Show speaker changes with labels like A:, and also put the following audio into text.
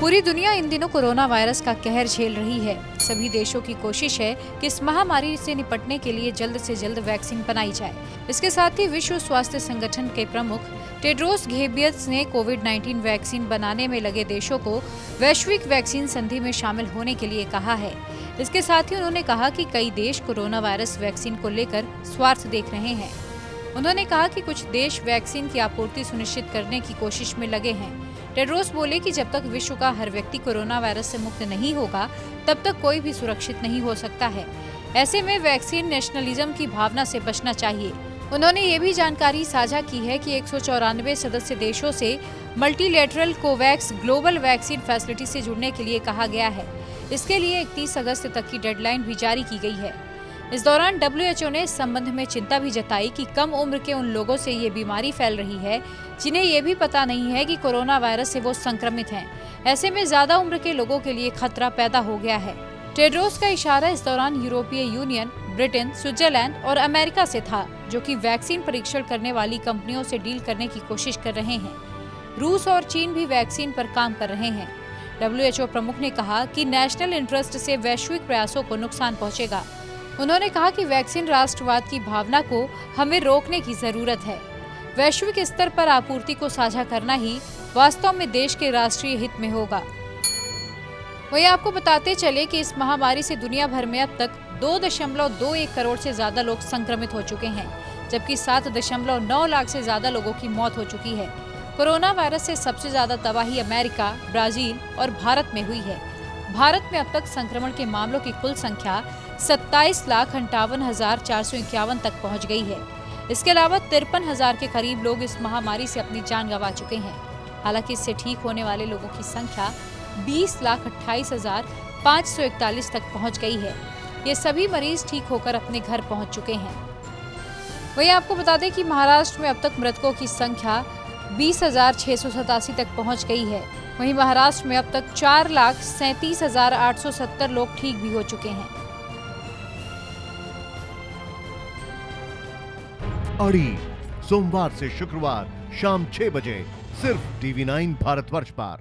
A: पूरी दुनिया इन दिनों कोरोना वायरस का कहर झेल रही है। सभी देशों की कोशिश है कि इस महामारी से निपटने के लिए जल्द से जल्द वैक्सीन बनाई जाए। इसके साथ ही विश्व स्वास्थ्य संगठन के प्रमुख टेड्रोस घेब्रेयेसस ने कोविड-19 वैक्सीन बनाने में लगे देशों को वैश्विक वैक्सीन संधि में शामिल होने के लिए कहा है। इसके साथ ही उन्होंने कहा कि कई देश कोरोना वायरस वैक्सीन को लेकर स्वार्थ देख रहे हैं। उन्होंने कहा कि कुछ देश वैक्सीन की आपूर्ति सुनिश्चित करने की कोशिश में लगे हैं। टेड्रोस बोले कि जब तक विश्व का हर व्यक्ति कोरोना वायरस से मुक्त नहीं होगा, तब तक कोई भी सुरक्षित नहीं हो सकता है। ऐसे में वैक्सीन नेशनलिज्म की भावना से बचना चाहिए। उन्होंने ये भी जानकारी साझा की है कि 194 सदस्य देशों से multilateral Covax global vaccine facility से जुड़ने के लिए कहा गया है। इसके लिए 31 अगस्त तक की डेडलाइन भी जारी की गई है। इस दौरान WHO ने इस संबंध में चिंता भी जताई कि कम उम्र के उन लोगों से ये बीमारी फैल रही है जिन्हें ये भी पता नहीं है कि कोरोना वायरस से वो संक्रमित हैं। ऐसे में ज्यादा उम्र के लोगों के लिए खतरा पैदा हो गया है। टेड्रोस का इशारा इस दौरान यूरोपीय यूनियन, ब्रिटेन, स्विट्जरलैंड और अमेरिका से था, जो कि वैक्सीन परीक्षण करने वाली कंपनियों से डील करने की कोशिश कर रहे हैं। रूस और चीन भी वैक्सीन पर काम कर रहे हैं। WHO प्रमुख ने कहा कि नेशनल इंटरेस्ट से वैश्विक प्रयासों को नुकसान पहुंचेगा। उन्होंने कहा कि वैक्सीन राष्ट्रवाद की भावना को हमें रोकने की जरूरत है। वैश्विक स्तर पर आपूर्ति को साझा करना ही वास्तव में देश के राष्ट्रीय हित में होगा। वही आपको बताते चले कि इस महामारी से दुनिया भर में अब तक 2.21 करोड़ से ज्यादा लोग संक्रमित हो चुके हैं, जबकि 7.9 लाख से ज्यादा लोगों की मौत हो चुकी है। कोरोना वायरस से सबसे ज्यादा तबाही अमेरिका, ब्राजील और भारत में हुई है। भारत में अब तक संक्रमण के मामलों की कुल संख्या 27,58,451 तक पहुंच गई है। इसके अलावा 53,000 के करीब लोग इस महामारी से अपनी जान गंवा चुके हैं। हालांकि इससे ठीक होने वाले लोगों की संख्या 20,28,541 तक पहुंच गई है। ये सभी मरीज ठीक होकर अपने घर पहुंच चुके हैं। वहीं आपको बता दें कि महाराष्ट्र में अब तक मृतकों की संख्या 20,687 तक पहुंच गई है। वहीं महाराष्ट्र में अब तक 4,37,870 लोग ठीक भी हो चुके हैं।
B: अड़ी सोमवार से शुक्रवार शाम 6 बजे सिर्फ TV9 भारतवर्ष पर।